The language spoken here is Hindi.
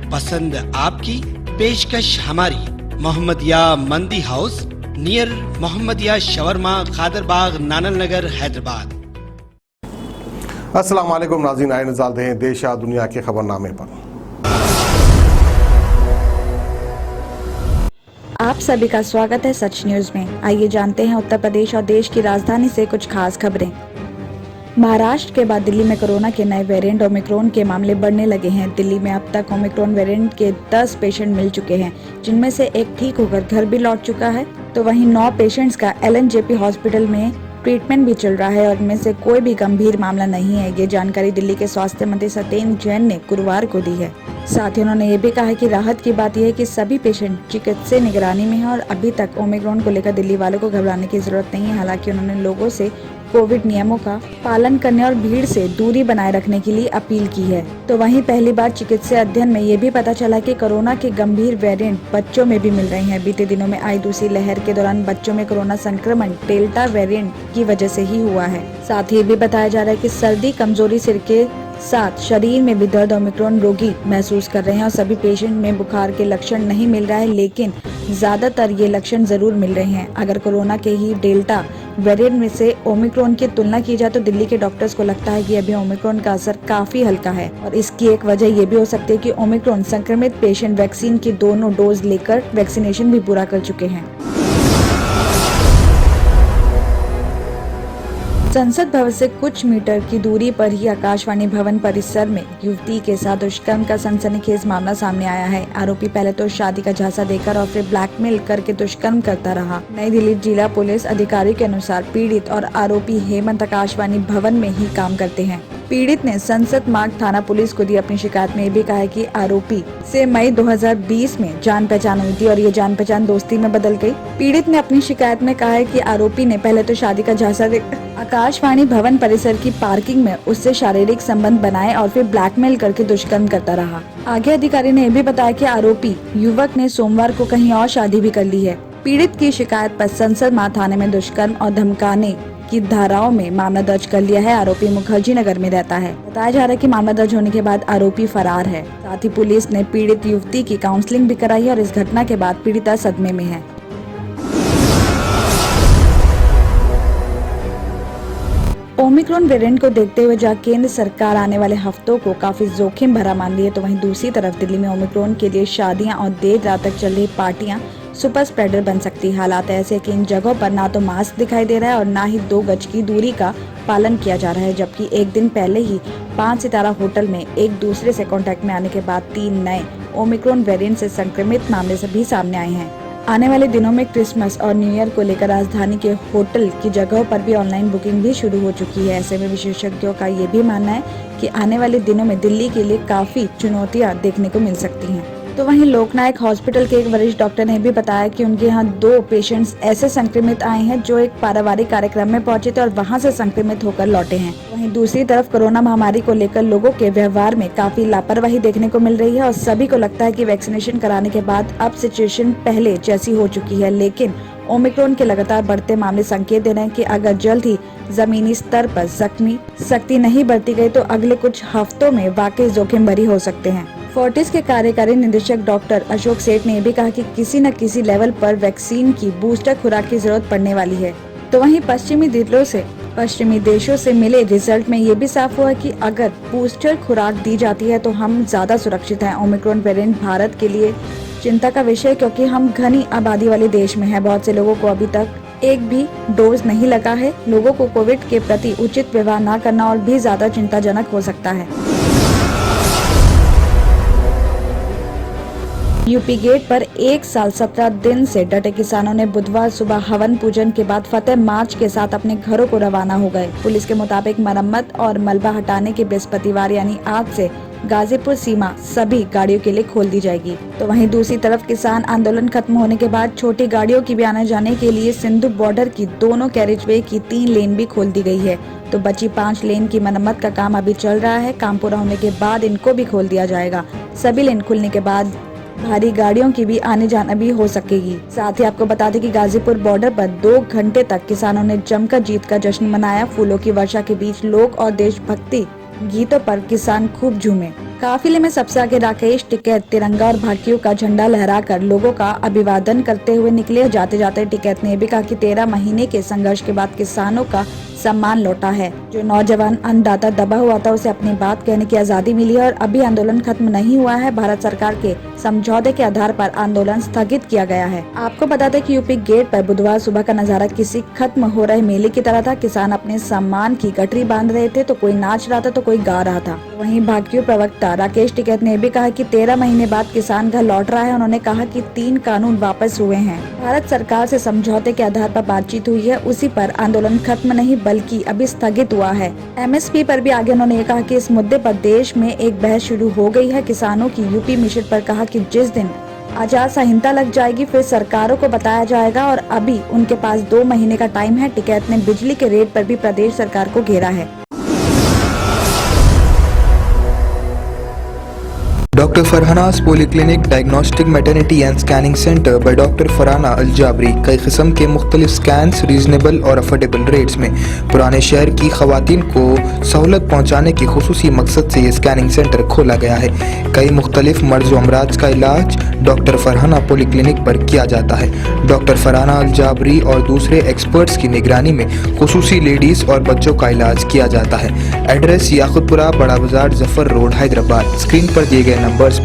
पसंद आपकी, पेशकश हमारी। मोहम्मदिया मंदी house, near Mohammadia shawarma, Khadarbagh, नानल नगर, हैदराबाद। अस्सलाम वालेकुम नाज़रीन, आए नज़ार हैं देश या दुनिया के खबरनामे पर। आप सभी का स्वागत है सच न्यूज में। आइए जानते हैं उत्तर प्रदेश और देश की राजधानी से कुछ खास खबरें। महाराष्ट्र के बाद दिल्ली में कोरोना के नए वेरिएंट ओमिक्रॉन के मामले बढ़ने लगे हैं। दिल्ली में अब तक ओमिक्रॉन वेरिएंट के 10 पेशेंट मिल चुके हैं, जिनमें से एक ठीक होकर घर भी लौट चुका है। तो वहीं 9 पेशेंट्स का LNJP हॉस्पिटल में ट्रीटमेंट भी चल रहा है और इनमें से कोई भी गंभीर मामला नहीं है। ये जानकारी दिल्ली के स्वास्थ्य मंत्री सत्येंद्र जैन ने गुरुवार को दी है। साथ ही उन्होंने ये भी कहा कि राहत की बात यह है कि सभी पेशेंट चिकित्सकीय निगरानी में हैं और अभी तक ओमिक्रॉन को लेकर दिल्ली वालों को घबराने की जरूरत नहीं है। हालांकि उन्होंने लोगों से कोविड नियमों का पालन करने और भीड़ से दूरी बनाए रखने के लिए अपील की है। तो वहीं पहली बार चिकित्सीय अध्ययन में ये भी पता चला कि कोरोना के गंभीर वेरिएंट बच्चों में भी मिल रहे हैं। बीते दिनों में आई दूसरी लहर के दौरान बच्चों में कोरोना संक्रमण डेल्टा वेरिएंट की वजह से ही हुआ है। साथ ही ये भी बताया जा रहा है कि सर्दी, कमजोरी, सिर के साथ शरीर में भी दर्द ओमिक्रॉन रोगी महसूस कर रहे हैं और सभी पेशेंट में बुखार के लक्षण नहीं मिल रहा है, लेकिन ज्यादातर ये लक्षण जरूर मिल रहे हैं। अगर कोरोना के ही डेल्टा वेरिएंट में से ओमिक्रॉन की तुलना की जाए तो दिल्ली के डॉक्टर्स को लगता है कि अभी ओमिक्रॉन का असर काफी हल्का है और इसकी एक वजह ये भी हो सकती है कि ओमिक्रॉन संक्रमित पेशेंट वैक्सीन की दोनों डोज लेकर वैक्सीनेशन भी पूरा कर चुके हैं। संसद भवन से कुछ मीटर की दूरी पर ही आकाशवाणी भवन परिसर में युवती के साथ दुष्कर्म का सनसनीखेज मामला सामने आया है। आरोपी पहले तो शादी का झांसा देकर और फिर ब्लैकमेल करके दुष्कर्म करता रहा। नई दिल्ली जिला पुलिस अधिकारी के अनुसार पीड़ित और आरोपी हेमंत आकाशवाणी भवन में ही काम करते हैं। पीड़ित ने संसद मार्ग थाना पुलिस को दी अपनी शिकायत में ये भी कहा है कि आरोपी से मई 2020 में जान पहचान हुई थी और ये जान पहचान दोस्ती में बदल गई। पीड़ित ने अपनी शिकायत में कहा है कि आरोपी ने पहले तो शादी का झांसा देकर आकाशवाणी भवन परिसर की पार्किंग में उससे शारीरिक संबंध बनाए और फिर ब्लैकमेल करके दुष्कर्म करता रहा। आगे अधिकारी ने यह भी बताया कि आरोपी युवक ने सोमवार को कहीं और शादी भी कर ली है। पीड़ित की शिकायत पर संसद मार्ग थाने में दुष्कर्म और धमकाने की धाराओं में मामला दर्ज कर लिया है। आरोपी मुखर्जी नगर में रहता है। बताया जा रहा है कि मामला दर्ज होने के बाद आरोपी फरार है। साथ ही पुलिस ने पीड़ित युवती की काउंसलिंग भी कराई है और इस घटना के बाद पीड़िता सदमे में है। ओमिक्रॉन वेरिएंट को देखते हुए जहां केंद्र सरकार आने वाले हफ्तों को काफी जोखिम भरा मान रही है, तो वहीं दूसरी तरफ दिल्ली में ओमिक्रॉन के लिए शादियां और देर रात तक चल रही पार्टियां सुपर स्प्रेडर बन सकती है। हालात ऐसे कि इन जगहों पर ना तो मास्क दिखाई दे रहा है और ना ही 2 गज की दूरी का पालन किया जा रहा है। जबकि एक दिन पहले ही 5 सितारा होटल में एक दूसरे से कांटेक्ट में आने के बाद 3 नए ओमिक्रॉन वेरिएंट से संक्रमित मामले से भी सामने आए हैं। आने वाले दिनों में क्रिसमस और न्यू ईयर को लेकर राजधानी के होटल की जगहों पर भी ऑनलाइन बुकिंग भी शुरू हो चुकी है। ऐसे में विशेषज्ञों का ये भी मानना है कि आने वाले दिनों में दिल्ली के लिए काफी चुनौतियां देखने को मिल सकती हैं। तो वहीं लोकनायक हॉस्पिटल के एक वरिष्ठ डॉक्टर ने भी बताया कि उनके यहाँ 2 पेशेंट्स ऐसे संक्रमित आए हैं जो एक पारिवारिक कार्यक्रम में पहुंचे थे और वहां से संक्रमित होकर लौटे हैं। वहीं दूसरी तरफ कोरोना महामारी को लेकर लोगों के व्यवहार में काफी लापरवाही देखने को मिल रही है और सभी को लगता है कि वैक्सीनेशन कराने के बाद अब सिचुएशन पहले जैसी हो चुकी है। लेकिन ओमिक्रॉन के लगातार बढ़ते मामले संकेत दे रहे हैं कि अगर जल्द ही जमीनी स्तर पर सख्ती नहीं बरती गई तो अगले कुछ हफ्तों में वाकई जोखिम भरी हो सकते हैं। फोर्टिस के कार्यकारी निदेशक डॉक्टर अशोक सेठ ने भी कहा कि किसी न किसी लेवल पर वैक्सीन की बूस्टर खुराक की जरूरत पड़ने वाली है। तो वहीं पश्चिमी देशों से मिले रिजल्ट में ये भी साफ हुआ कि अगर बूस्टर खुराक दी जाती है तो हम ज्यादा सुरक्षित हैं। ओमिक्रॉन वेरिएंट भारत के लिए चिंता का विषय क्योंकि हम घनी आबादी वाले देश में हैं। बहुत से लोगों को अभी तक एक भी डोज नहीं लगा है। लोगों को कोविड के प्रति उचित व्यवहार न करना और भी ज्यादा चिंताजनक हो सकता है। यूपी गेट पर 1 साल 17 दिन से डटे किसानों ने बुधवार सुबह हवन पूजन के बाद फतेह मार्च के साथ अपने घरों को रवाना हो गए। पुलिस के मुताबिक मरम्मत और मलबा हटाने के बृहस्पतिवार यानी आज से गाजीपुर सीमा सभी गाड़ियों के लिए खोल दी जाएगी। तो वहीं दूसरी तरफ किसान आंदोलन खत्म होने के बाद छोटी गाड़ियों की भी आने जाने के लिए सिंधु बॉर्डर की दोनों कैरेजवे की 3 लेन भी खोल दी गई है। तो बची 5 लेन की मरम्मत का काम अभी चल रहा है। काम पूरा होने के बाद इनको भी खोल दिया जाएगा। सभी लेन खुलने के बाद भारी गाड़ियों की भी आने जाना भी हो सकेगी। साथ ही आपको बता दें कि गाजीपुर बॉर्डर पर 2 घंटे तक किसानों ने जमकर जीत का जश्न मनाया। फूलों की वर्षा के बीच लोक और देशभक्ति गीतों पर किसान खूब झूमे। काफिले में सबसे आगे राकेश टिकैत तिरंगा और भाकियों का झंडा लहराकर लोगों का अभिवादन करते हुए निकले। जाते जाते टिकैत ने भी कहा कि 13 महीने के संघर्ष के बाद किसानों का सम्मान लौटा है। जो नौजवान अन्नदाता दबा हुआ था उसे अपनी बात कहने की आजादी मिली है और अभी आंदोलन खत्म नहीं हुआ है। भारत सरकार के समझौते के आधार पर आंदोलन स्थगित किया गया है। आपको बता दें कि यूपी गेट पर बुधवार सुबह का नजारा किसी खत्म हो रहे मेले की तरह था। किसान अपने सम्मान की गठरी बांध रहे थे, तो कोई नाच रहा था तो कोई गा रहा था। वहीं भाकियू प्रवक्ता राकेश टिकैत ने भी कहा कि 13 महीने बाद किसान घर लौट रहा है। उन्होंने कहा कि 3 कानून वापस हुए हैं। भारत सरकार से समझौते के आधार पर बातचीत हुई है, उसी पर आंदोलन खत्म नहीं बल्कि अभी स्थगित हुआ है। MSP पर भी आगे उन्होंने कहा कि इस मुद्दे पर देश में एक बहस शुरू हो गई है। किसानों की यूपी मिशन पर कहा कि जिस दिन आचार संहिता लग जाएगी फिर सरकारों को बताया जाएगा और अभी उनके पास 2 महीने का टाइम है। टिकैत ने बिजली के रेट पर भी प्रदेश सरकार को घेरा है। Doctor Farhana's polyclinic diagnostic maternity and scanning centre by doctor Farhana Al Jabri कई किस्म के मुख्तलिफ स्कैन्स रीजनेबल और अफोर्डेबल रेट्स में पुराने शहर की खवातीन को सहूलत पहुँचाने के खुसूसी मकसद से ये स्कैनिंग सेंटर खोला गया है। कई मुख्तलिफ मर्ज व अमराज का इलाज डॉक्टर फरहाना पॉलीक्लिनिक पर किया जाता है। डॉक्टर फरहाना अल जाबरी और दूसरे एक्सपर्ट्स की निगरानी में खुसूसी लेडीज और बच्चों का इलाज किया जाता है। एड्रेस याकुतपुरा, बड़ा बाजार, जफर रोड, हैदराबाद। स्क्रीन पर दिए गए नंबर्स